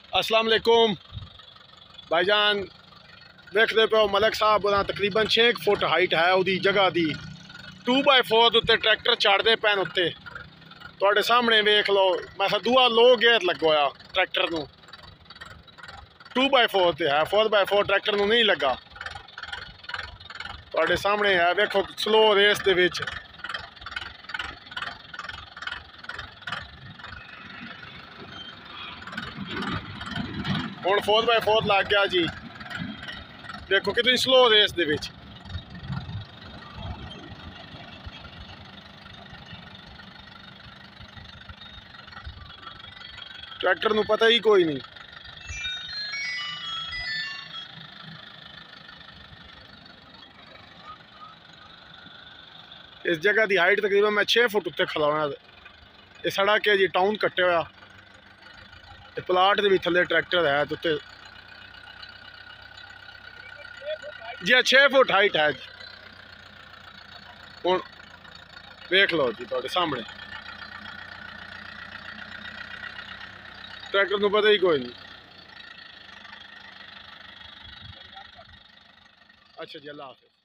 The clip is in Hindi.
अस्सलाम वालेकुम भाईजान, देखते पे मलिक साहब तकरीबन 6 फुट हाइट है वो जगह की 2x4 उत्ते ट्रैक्टर चढ़ते पैन उत्ते तुहाडे सामने वेख लो। मैं दूआ लो गेयर लगवाया ट्रैक्टर नूं 2x4 ते है, 4x4 ट्रैक्टर नूं नहीं लगा। तुहाडे सामने है, वेखो स्लो रेस दे विच हुण 4x4 लग गया जी। देखो कितनी स्लो रेस दे विच। ट्रैक्टर नूं पता ही कोई नहीं। इस जगह की हाइट तकरीबन मैं 6 फुट उत्ते खड़ा होया। ये सड़क है जी, टाउन कट्टे होया। प्लाट के भी थले ट्रैक्टर है उत्ते जी 6 फुट हाइट है जी। हुण देख लो जी तुहाडे सामने ट्रैक्टर नूं पता ही कोई नहीं। अच्छा जी, अल्लाह हाफिज़।